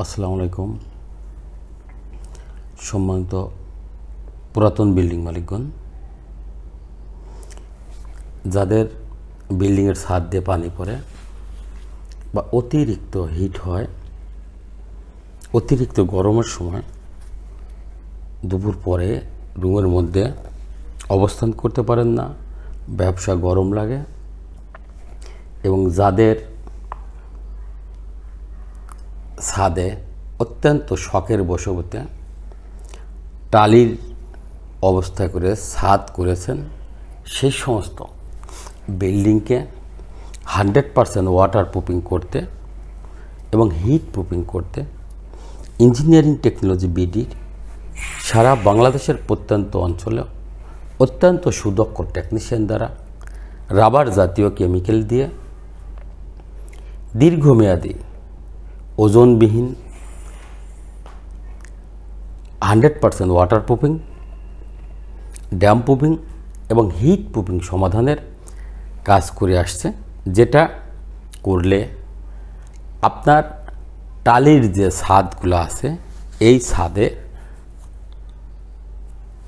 আসসালামু আলাইকুম। সম্মানিত পুরাতন বিল্ডিং মালিকগণ, যাদের বিল্ডিংয়ের ছাদ দিয়ে পানি পড়ে বা অতিরিক্ত হিট হয়, অতিরিক্ত গরমের সময় দুপুর পরে রুমের মধ্যে অবস্থান করতে পারেন না, ব্যবসা গরম লাগে, এবং যাদের ছাদে অত্যন্ত শখের বশবর্তী টালির অবস্থা করে ছাদ করেছেন, সেই সমস্ত বিল্ডিংকে 100% ওয়াটার প্রুফিং করতে এবং হিট প্রুফিং করতে ইঞ্জিনিয়ারিং টেকনোলজি বিডির সারা বাংলাদেশের প্রত্যন্ত অঞ্চলে অত্যন্ত সুদক্ষ টেকনিশিয়ান দ্বারা রাবার জাতীয় কেমিক্যাল দিয়ে দীর্ঘমেয়াদী ওজনবিহীন 100% ওয়াটার প্রুফিং, ড্যাম প্রুফিং এবং হিট প্রুফিং সমাধানের কাজ করে আসছে, যেটা করলে আপনার টালির যে ছাদগুলো আছে এই ছাদে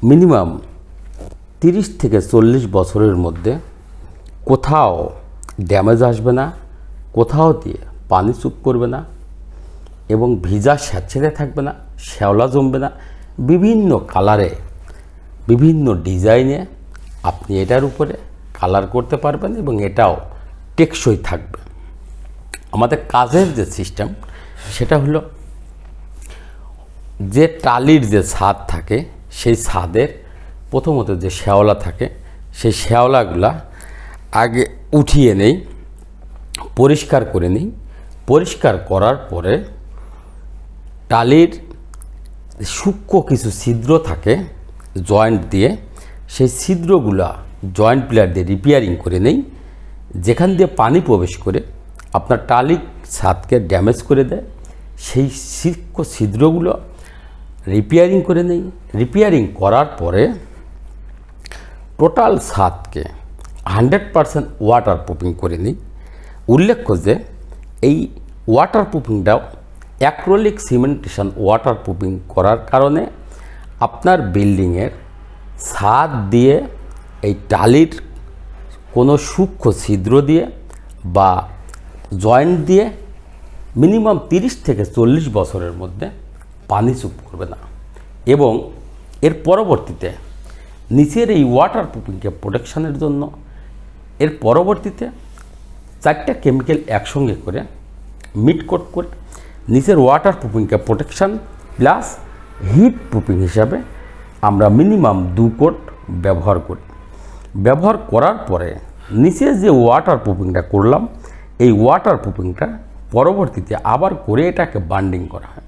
মিনিমাম 30 থেকে 40 বছরের মধ্যে কোথাও ড্যামেজ আসবে না, কোথাও দিয়ে পানি চুপ করবে না এবং ভিজা স্যাঁতসেঁতে থাকবে না, শ্যাওলা জমবে না। বিভিন্ন কালারে, বিভিন্ন ডিজাইনে আপনি এটার উপরে কালার করতে পারবেন এবং এটাও টেকসই থাকবে। আমাদের কাজের যে সিস্টেম সেটা হলো, যে টালির যে ছাদ থাকে সেই ছাদের প্রথমত যে শ্যাওলা থাকে সেই শ্যাওলাগুলা আগে উঠিয়ে নেই, পরিষ্কার করে নিই। পরিষ্কার করার পরে টালির সূক্ষ্ম কিছু ছিদ্র থাকে জয়েন্ট দিয়ে, সেই ছিদ্রগুলা জয়েন্ট প্লেয়ার দিয়ে রিপেয়ারিং করে নেই, যেখান দিয়ে পানি প্রবেশ করে আপনার টালির ছাদকে ড্যামেজ করে দেয়। সেই সূক্ষ্ম ছিদ্রগুলো রিপেয়ারিং করে নেই। রিপেয়ারিং করার পরে টোটাল ছাদকে 100% ওয়াটার প্রুফিং করে নিই। উল্লেখ্য যে এই ওয়াটার প্রুফিংটাও অ্যাক্রিলিক সিমেন্টেশন ওয়াটার প্রুফিং করার কারণে আপনার বিল্ডিংয়ের ছাদ দিয়ে এই টালির কোনো সূক্ষ্ম ছিদ্র দিয়ে বা জয়েন্ট দিয়ে মিনিমাম 30 থেকে 40 বছরের মধ্যে পানি চুপ করবে না। এবং এর পরবর্তীতে নিচের এই ওয়াটার প্রুফিংকে প্রোটেকশানের জন্য এর পরবর্তীতে 4টা কেমিক্যাল একসঙ্গে করে মিটকোট করে নিচের ওয়াটার প্রুফিংকে প্রোটেকশান প্লাস হিট প্রুফিং হিসাবে আমরা মিনিমাম 2 কোট ব্যবহার করি। ব্যবহার করার পরে নিচে যে ওয়াটার প্রুফিংটা করলাম, এই ওয়াটার প্রুফিংটা পরবর্তীতে আবার করে এটাকে বান্ডিং করা হয়।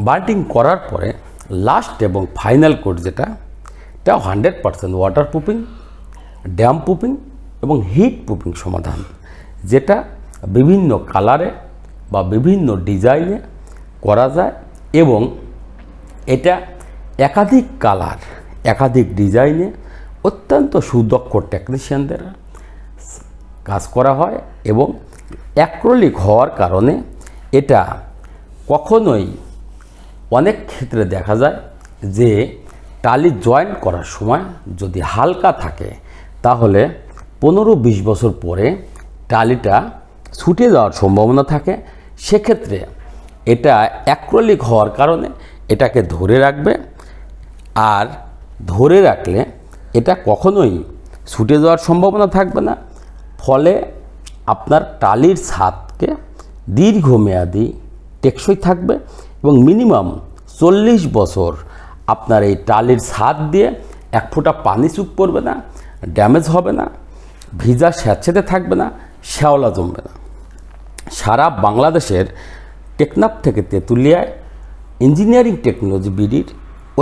বান্ডিং করার পরে লাস্ট এবং ফাইনাল কোট যেটা, এটাও 100% ওয়াটার প্রুফিং, ড্যাম প্রুফিং এবং হিট প্রুফিং সমাধান, যেটা বিভিন্ন কালারে বা বিভিন্ন ডিজাইনে করা যায় এবং এটা একাধিক কালার, একাধিক ডিজাইনে অত্যন্ত সুদক্ষ টেকনিশিয়ানদের কাজ করা হয়। এবং অ্যাক্রিলিক হওয়ার কারণে এটা কখনোই অনেক ক্ষেত্রে দেখা যায় যে টালি জয়েন্ট করার সময় যদি হালকা থাকে তাহলে 15-20 বছর পরে টালিটা ছুটে যাওয়ার সম্ভাবনা থাকে। সেক্ষেত্রে এটা অ্যাক্রিলিক হওয়ার কারণে এটাকে ধরে রাখবে, আর ধরে রাখলে এটা কখনোই ছুটে যাওয়ার সম্ভাবনা থাকবে না। ফলে আপনার টালির ছাদকে দীর্ঘমেয়াদী টেকসই থাকবে এবং মিনিমাম 40 বছর আপনার এই টালির ছাদ দিয়ে 1 ফোঁটা পানি চুপ পড়বে না, ড্যামেজ হবে না, ভিজা স্যাঁতসেঁতে থাকবে না, শ্যাওলা জমবে না। সারা বাংলাদেশের টেকনাফ থেকে তেঁতুলিয়ায় ইঞ্জিনিয়ারিং টেকনোলজি বিডির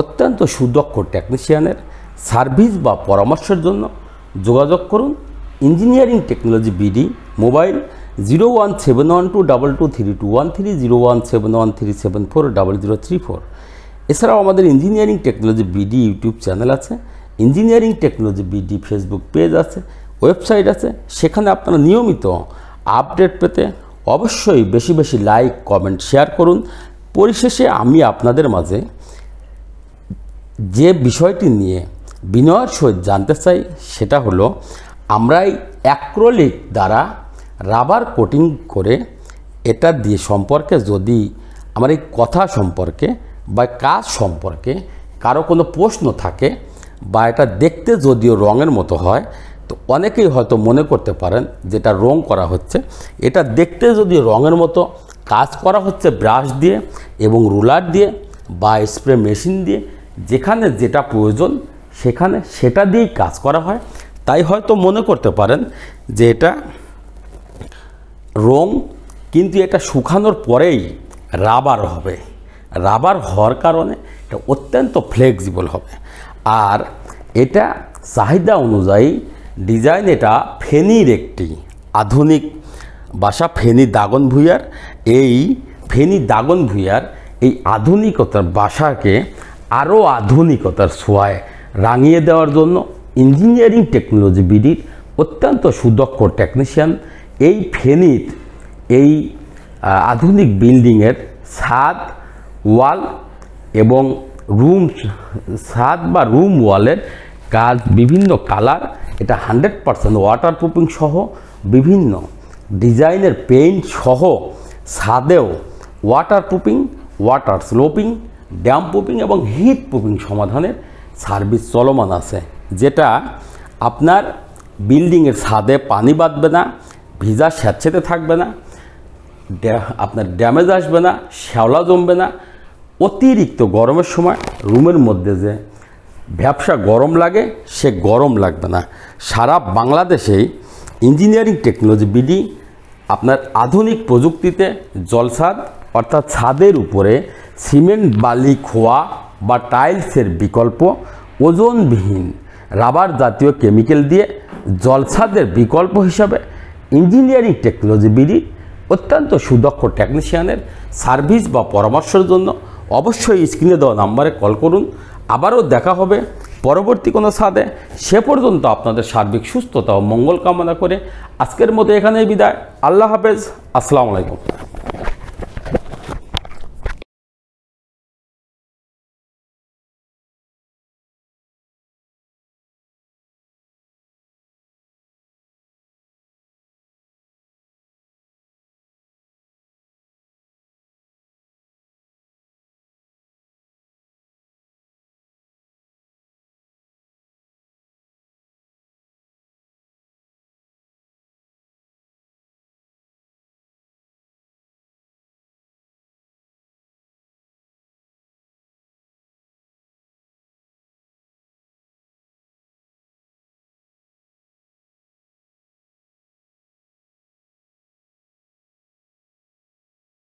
অত্যন্ত সুদক্ষ টেকনিশিয়ানের সার্ভিস বা পরামর্শের জন্য যোগাযোগ করুন। Engineering technology BD, mobile 01712223213, 01713740034। এছাড়াও আমাদের engineering technology BD YouTube channel আছে, engineering technology BD Facebook page আছে, ওয়েবসাইট আছে। সেখানে আপনারা নিয়মিত আপডেট পেতে অবশ্যই বেশি বেশি লাইক, কমেন্ট, শেয়ার করুন। পরিশেষে আমি আপনাদের মাঝে যে বিষয়টি নিয়ে বিনয়ের সহিত জানতে চাই সেটা হলো, আমরা এই অ্যাক্রিলিক দ্বারা রাবার কোটিং করে এটা দিয়ে সম্পর্কে যদি আমার এই কথা সম্পর্কে বা কাজ সম্পর্কে কারো কোনো প্রশ্ন থাকে বা এটা দেখতে যদিও রঙের মতো হয়, তো অনেকেই হয়তো মনে করতে পারেন যেটা রং করা হচ্ছে। এটা দেখতে যদিও রঙের মতো, কাজ করা হচ্ছে ব্রাশ দিয়ে এবং রুলার দিয়ে বা স্প্রে মেশিন দিয়ে, যেখানে যেটা প্রয়োজন সেখানে সেটা দিয়েই কাজ করা হয়। তাই হয়তো মনে করতে পারেন যে এটা রং, কিন্তু এটা শুকানোর পরেই রাবার হবে। রাবার হওয়ার কারণে এটা অত্যন্ত ফ্লেক্সিবল হবে। আর এটা চাহিদা অনুযায়ী ডিজাইন, এটা ফেনীর একটি আধুনিক বাসা, ফেনী দাগনভূঞার। এই ফেনী দাগনভূঞার এই আধুনিকতার বাসাকে আরও আধুনিকতার ছোঁয়ায় রাঙিয়ে দেওয়ার জন্য ইঞ্জিনিয়ারিং টেকনোলজি বিডির অত্যন্ত সুদক্ষ টেকনিশিয়ান এই ফেনীর এই আধুনিক বিল্ডিংয়ের ছাদ, ওয়াল এবং রুম, ছাদ বা রুম ওয়ালের কাজ, বিভিন্ন কালার, এটা 100% ওয়াটারপ্রুফিং সহ বিভিন্ন ডিজাইনের পেইন্ট সহ ছাদেও waterproofing, water sloping, damp proofing এবং হিট প্রুফিং সমাধানের সার্ভিস চলমান আছে, যেটা আপনার বিল্ডিংয়ের ছাদে পানি বাঁধবে না, ভিজা স্যাঁতসেঁতে থাকবে না, আপনার ড্যামেজ আসবে না, শ্যাওলা জমবে না। অতিরিক্ত গরমের সময় রুমের মধ্যে যে ব্যবসা গরম লাগে সে গরম লাগবে না। সারা বাংলাদেশেই ইঞ্জিনিয়ারিং টেকনোলজি বিডি আপনার আধুনিক প্রযুক্তিতে জলছাদ, অর্থাৎ ছাদের উপরে সিমেন্ট, বালি, খোয়া বা টাইলসের বিকল্প ওজনবিহীন রাবার জাতীয় কেমিক্যাল দিয়ে জলছাদের বিকল্প হিসাবে ইঞ্জিনিয়ারিং টেকনোলজি বিডি অত্যন্ত সুদক্ষ টেকনিশিয়ানের সার্ভিস বা পরামর্শের জন্য অবশ্যই স্ক্রিনে দেওয়া নাম্বারে কল করুন। আবারও দেখা হবে পরবর্তী কোনো ছাদে। সে পর্যন্ত আপনাদের সার্বিক সুস্থতা ও মঙ্গল কামনা করে আজকের মতো এখানেই বিদায়। আল্লাহ হাফেজ। আসসালামু আলাইকুম।